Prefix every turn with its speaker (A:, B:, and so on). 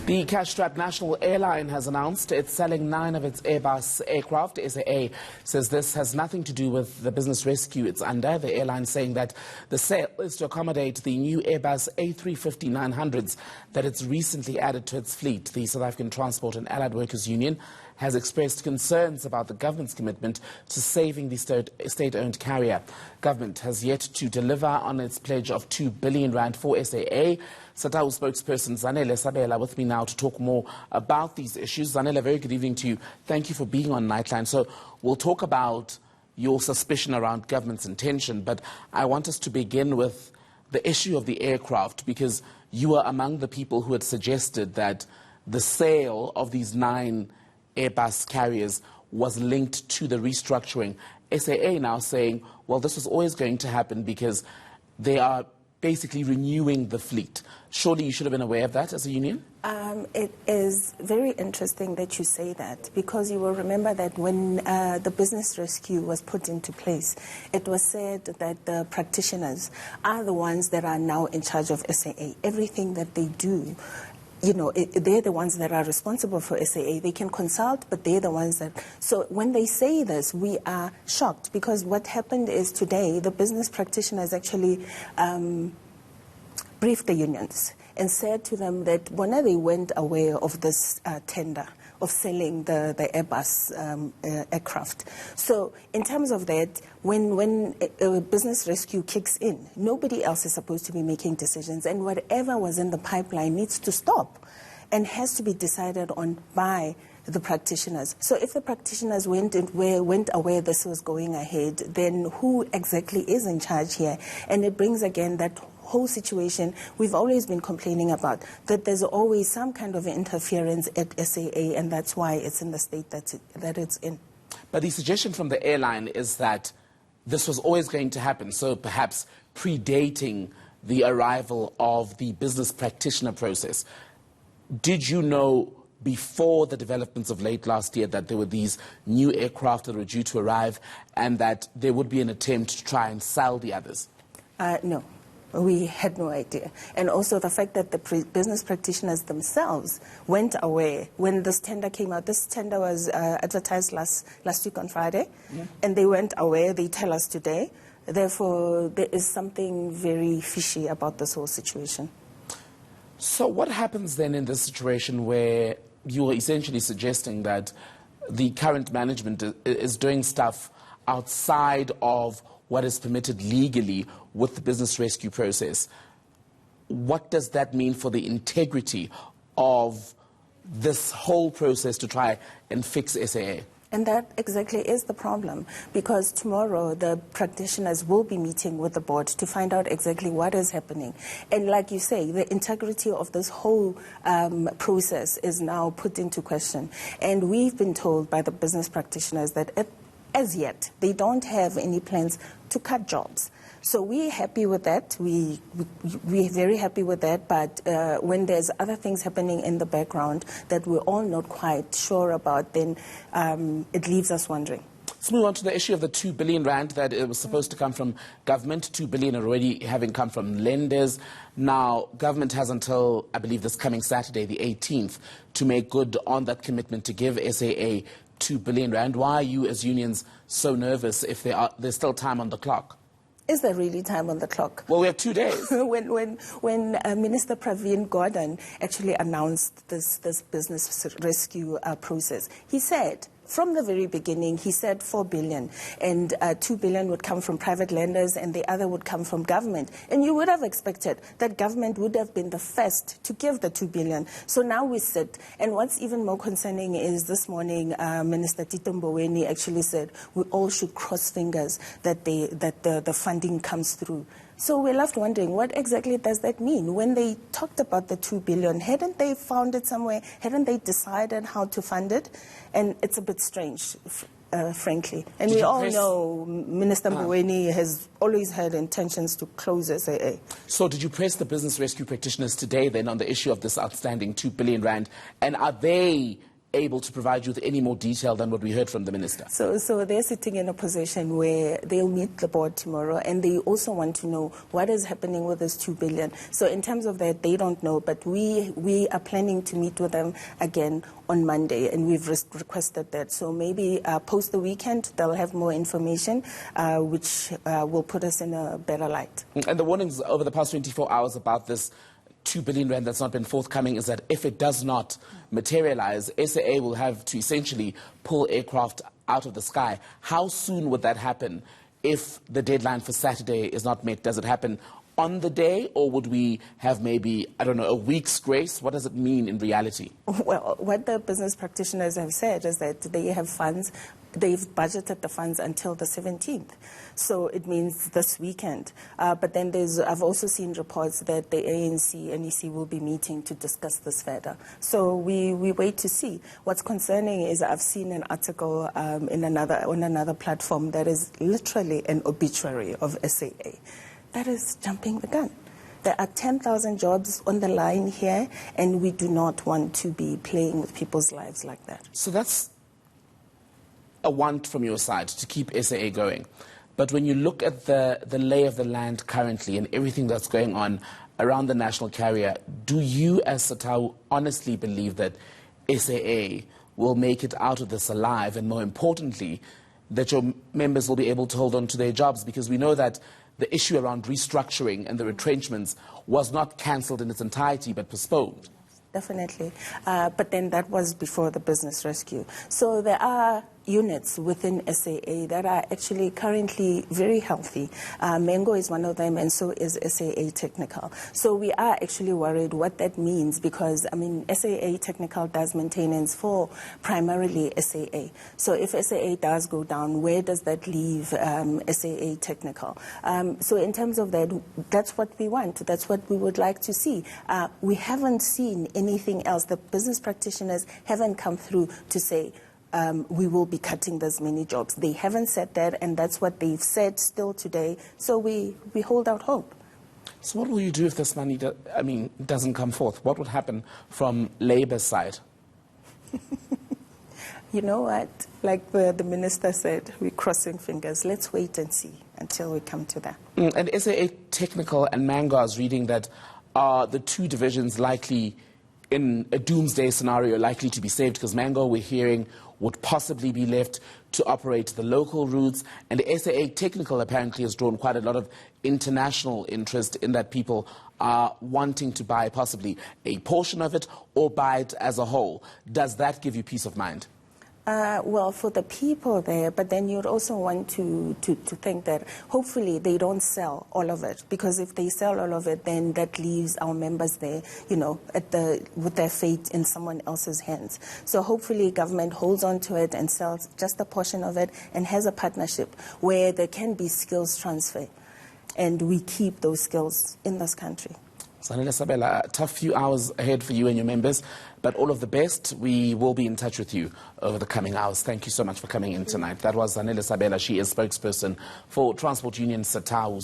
A: The cash-strapped national airline has announced it's selling 9 of its Airbus aircraft. SAA says this has nothing to do with the business rescue it's under. The airline saying that the sale is to accommodate the new Airbus A350-900s that it's recently added to its fleet. The South African Transport and Allied Workers Union has expressed concerns about the government's commitment to saving the state-owned carrier. Government has yet to deliver on its pledge of 2 billion rand for SAA. Satawu spokesperson Zanele Sabela with me now to talk more about these issues. Zanele, very good evening to you. Thank you for being on Nightline. So we'll talk about your suspicion around government's intention, but I want us to begin with the issue of the aircraft, because you were among the people who had suggested that the sale of these 9 Airbus carriers was linked to the restructuring. SAA now saying, well, this was always going to happen because they are basically renewing the fleet. Surely you should have been aware of that as a union?
B: It is very interesting that you say that, because you will remember that when the business rescue was put into place, it was said that the practitioners are the ones that are now in charge of SAA. Everything that they do, you know, they're the ones that are responsible for SAA. They can consult, but they're the ones that... So when they say this, we are shocked, because what happened is today, the business practitioners actually briefed the unions and said to them that when they went aware of this tender of selling the Airbus aircraft. So in terms of that, when a business rescue kicks in, nobody else is supposed to be making decisions, and whatever was in the pipeline needs to stop and has to be decided on by the practitioners. So if the practitioners went aware this was going ahead, then who exactly is in charge here? And it brings again that whole situation we've always been complaining about, that there's always some kind of interference at SAA, and that's why it's in the state that it's in.
A: But the suggestion from the airline is that this was always going to happen, so perhaps predating the arrival of the business practitioner process. Did you know before the developments of late last year that there were these new aircraft that were due to arrive and that there would be an attempt to try and sell the others?
B: No. We had no idea. And also the fact that the business practitioners themselves went away when this tender came out. This tender was advertised last week on Friday, and they went away. They tell us today. Therefore, there is something very fishy about this whole situation.
A: So what happens then in this situation where you are essentially suggesting that the current management is doing stuff outside of what is permitted legally with the business rescue process? What does that mean for the integrity of this whole process to try and fix SAA?
B: And that exactly is the problem, because tomorrow the practitioners will be meeting with the board to find out exactly what is happening. And like you say, the integrity of this whole process is now put into question. And we've been told by the business practitioners that as yet, they don't have any plans to cut jobs. So we're happy with that. We're very happy with that. But when there's other things happening in the background that we're all not quite sure about, then it leaves us wondering.
A: Let's move on to the issue of the 2 billion rand that it was supposed to come from government, 2 billion already having come from lenders. Now, government has until, I believe, this coming Saturday, the 18th, to make good on that commitment to give SAA 2 billion rand. Why are you as unions so nervous if there's still time on the clock?
B: Is there really time on the clock?
A: Well, we have 2 days.
B: when Minister Pravin Gordhan actually announced this business rescue process, he said, from the very beginning, he said 4 billion, and 2 billion would come from private lenders and the other would come from government. And you would have expected that government would have been the first to give the 2 billion. So now we sit, and what's even more concerning is this morning, Minister Tito Mboweni actually said we all should cross fingers that the funding comes through. So we're left wondering, what exactly does that mean? When they talked about the 2 billion, hadn't they found it somewhere? Hadn't they decided how to fund it? And it's a bit strange, frankly. And we all know Minister Mboweni has always had intentions to close SAA.
A: So did you press the business rescue practitioners today then on the issue of this outstanding 2 billion rand? And are they able to provide you with any more detail than what we heard from the minister?
B: So they're sitting in a position where they'll meet the board tomorrow, and they also want to know what is happening with this 2 billion. So in terms of that, they don't know, but we are planning to meet with them again on Monday, and we've requested that. So maybe post the weekend, they'll have more information, which will put us in a better light.
A: And the warnings over the past 24 hours about this 2 billion rand that's not been forthcoming is that if it does not materialize, SAA will have to essentially pull aircraft out of the sky. How soon would that happen if the deadline for Saturday is not met? Does it happen on the day, or would we have maybe, I don't know, a week's grace? What does it mean in reality?
B: Well, what the business practitioners have said is that they have funds. They've budgeted the funds until the 17th. So it means this weekend. But then I've also seen reports that the ANC and NEC will be meeting to discuss this further. So we wait to see. What's concerning is I've seen an article on another platform that is literally an obituary of SAA. That is jumping the gun. There are 10,000 jobs on the line here, and we do not want to be playing with people's lives like that.
A: So that's a want from your side to keep SAA going. But when you look at the lay of the land currently and everything that's going on around the national carrier, do you as Satawu honestly believe that SAA will make it out of this alive, and more importantly, that your members will be able to hold on to their jobs? Because we know that the issue around restructuring and the retrenchments was not cancelled in its entirety but postponed.
B: Definitely. But then that was before the business rescue. So there are units within SAA that are actually currently very healthy. Mango is one of them, and so is SAA Technical. So we are actually worried what that means, because, I mean, SAA Technical does maintenance for primarily SAA. So if SAA does go down, where does that leave SAA Technical? So in terms of that, that's what we want. That's what we would like to see. We haven't seen anything else. The business practitioners haven't come through to say, we will be cutting this many jobs. They haven't said that, and that's what they've said still today. So we hold out hope.
A: So what will you do if this money doesn't come forth? What would happen from Labour's side?
B: You know what? Like the minister said, we're crossing fingers. Let's wait and see until we come to that.
A: And SAA Technical and Mango, I was reading that are the two divisions likely, in a doomsday scenario, likely to be saved, because Mango, we're hearing, would possibly be left to operate the local routes. And SAA Technical apparently has drawn quite a lot of international interest in that people are wanting to buy possibly a portion of it or buy it as a whole. Does that give you peace of mind?
B: Well, for the people there, but then you'd also want to think that hopefully they don't sell all of it, because if they sell all of it, then that leaves our members there, you know, with their fate in someone else's hands. So hopefully government holds on to it and sells just a portion of it and has a partnership where there can be skills transfer, and we keep those skills in this country.
A: Zanele Sabela, a tough few hours ahead for you and your members, but all of the best. We will be in touch with you over the coming hours. Thank you so much for coming in tonight. That was Zanele Sabela. She is spokesperson for Transport Union Satawu.